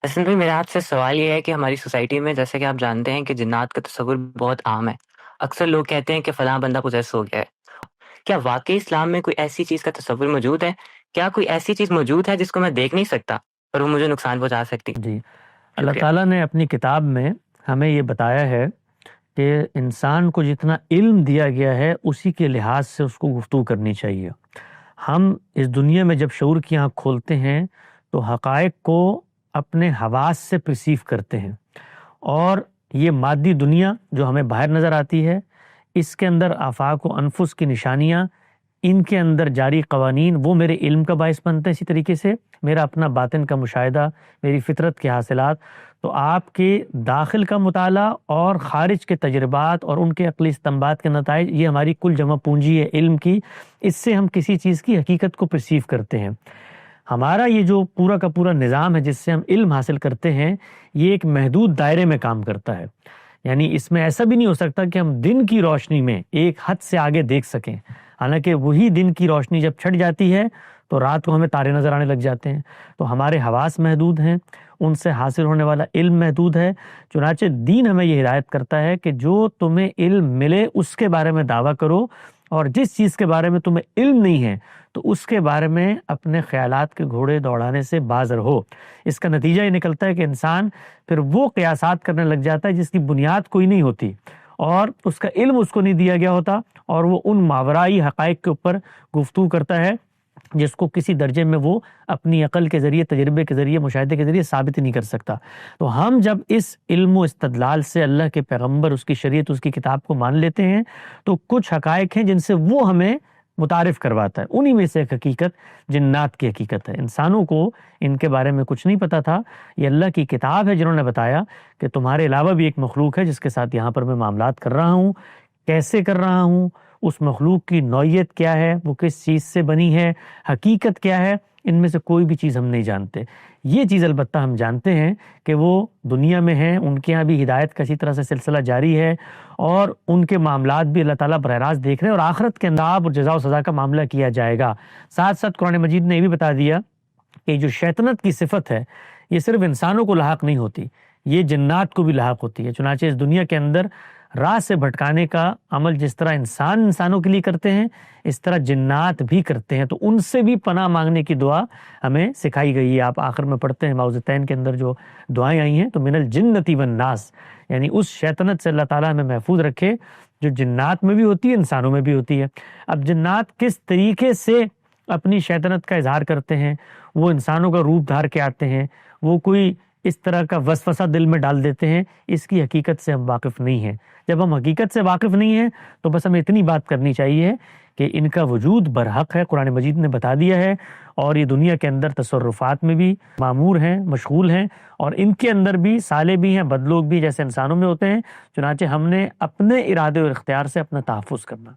حسن بھائی میرا آپ سے سوال یہ ہے کہ ہماری سوسائٹی میں جیسے کہ آپ جانتے ہیں کہ جنات کا تصور بہت عام ہے۔ اکثر لوگ کہتے ہیں کہ فلاں بندہ پوسیس ہو گیا ہے۔ کیا واقعی اسلام میں کوئی ایسی چیز کا تصور موجود ہے؟ کیا کوئی ایسی چیز موجود ہے جس کو میں دیکھ نہیں سکتا اور وہ مجھے نقصان پہنچا سکتی؟ جی، اللہ شکریہ۔ تعالیٰ نے اپنی کتاب میں ہمیں یہ بتایا ہے کہ انسان کو جتنا علم دیا گیا ہے اسی کے لحاظ سے اس کو گفتگو کرنی چاہیے۔ ہم اس دنیا میں جب شعور کی آنکھ کھولتے ہیں تو حقائق کو اپنے حواس سے پرسیو کرتے ہیں، اور یہ مادی دنیا جو ہمیں باہر نظر آتی ہے، اس کے اندر آفاق و انفس کی نشانیاں، ان کے اندر جاری قوانین، وہ میرے علم کا باعث بنتے ہیں۔ اسی طریقے سے میرا اپنا باطن کا مشاہدہ، میری فطرت کے حاصلات، تو آپ کے داخل کا مطالعہ اور خارج کے تجربات اور ان کے عقلی استنباط کے نتائج، یہ ہماری کل جمع پونجی ہے علم کی۔ اس سے ہم کسی چیز کی حقیقت کو پرسیو کرتے ہیں۔ ہمارا یہ جو پورا کا پورا نظام ہے جس سے ہم علم حاصل کرتے ہیں، یہ ایک محدود دائرے میں کام کرتا ہے۔ یعنی اس میں ایسا بھی نہیں ہو سکتا کہ ہم دن کی روشنی میں ایک حد سے آگے دیکھ سکیں، حالانکہ وہی دن کی روشنی جب چھٹ جاتی ہے تو رات کو ہمیں تارے نظر آنے لگ جاتے ہیں۔ تو ہمارے حواس محدود ہیں، ان سے حاصل ہونے والا علم محدود ہے۔ چنانچہ دین ہمیں یہ ہدایت کرتا ہے کہ جو تمہیں علم ملے اس کے بارے میں دعویٰ کرو، اور جس چیز کے بارے میں تمہیں علم نہیں ہے تو اس کے بارے میں اپنے خیالات کے گھوڑے دوڑانے سے باز رہو۔ اس کا نتیجہ یہ نکلتا ہے کہ انسان پھر وہ قیاسات کرنے لگ جاتا ہے جس کی بنیاد کوئی نہیں ہوتی، اور اس کا علم اس کو نہیں دیا گیا ہوتا، اور وہ ان ماورائی حقائق کے اوپر گفتگو کرتا ہے جس کو کسی درجے میں وہ اپنی عقل کے ذریعے، تجربے کے ذریعے، مشاہدے کے ذریعے ثابت نہیں کر سکتا۔ تو ہم جب اس علم و استدلال سے اللہ کے پیغمبر، اس کی شریعت، اس کی کتاب کو مان لیتے ہیں تو کچھ حقائق ہیں جن سے وہ ہمیں متعارف کرواتا ہے۔ انہی میں سے ایک حقیقت جنات کی حقیقت ہے۔ انسانوں کو ان کے بارے میں کچھ نہیں پتا تھا، یہ اللہ کی کتاب ہے جنہوں نے بتایا کہ تمہارے علاوہ بھی ایک مخلوق ہے جس کے ساتھ یہاں پر میں معاملات کر رہا ہوں، کیسے کر رہا ہوں، اس مخلوق کی نوعیت کیا ہے، وہ کس چیز سے بنی ہے، حقیقت کیا ہے، ان میں سے کوئی بھی چیز ہم نہیں جانتے۔ یہ چیز البتہ ہم جانتے ہیں کہ وہ دنیا میں ہیں، ان کے ہاں بھی ہدایت کا اسی طرح سے سلسلہ جاری ہے، اور ان کے معاملات بھی اللہ تعالیٰ براہ راست دیکھ رہے ہیں، اور آخرت کے اندر اور جزا و سزا کا معاملہ کیا جائے گا۔ ساتھ ساتھ قرآن مجید نے یہ بھی بتا دیا کہ جو شیطنت کی صفت ہے یہ صرف انسانوں کو لاحق نہیں ہوتی، یہ جنات کو بھی لاحق ہوتی ہے۔ چنانچہ اس دنیا کے اندر راہ سے بھٹکانے کا عمل جس طرح انسانوں کے لیے کرتے ہیں، اس طرح جنات بھی کرتے ہیں، تو ان سے بھی پناہ مانگنے کی دعا ہمیں سکھائی گئی ہے۔ آپ آخر میں پڑھتے ہیں معوذتین کے اندر جو دعائیں آئی ہیں، تو من الجنتی والناس، یعنی اس شیطنت سے اللہ تعالیٰ ہمیں محفوظ رکھے جو جنات میں بھی ہوتی ہے، انسانوں میں بھی ہوتی ہے۔ اب جنات کس طریقے سے اپنی شیطنت کا اظہار کرتے ہیں، وہ انسانوں کا روپ دھار کے آتے ہیں، وہ کوئی اس طرح کا وسوسہ دل میں ڈال دیتے ہیں، اس کی حقیقت سے ہم واقف نہیں ہیں۔ جب ہم حقیقت سے واقف نہیں ہیں تو بس ہمیں اتنی بات کرنی چاہیے کہ ان کا وجود برحق ہے، قرآن مجید نے بتا دیا ہے، اور یہ دنیا کے اندر تصرفات میں بھی معمور ہیں، مشغول ہیں، اور ان کے اندر بھی صالح بھی ہیں، بد لوگ بھی جیسے انسانوں میں ہوتے ہیں۔ چنانچہ ہم نے اپنے ارادے اور اختیار سے اپنا تحفظ کرنا۔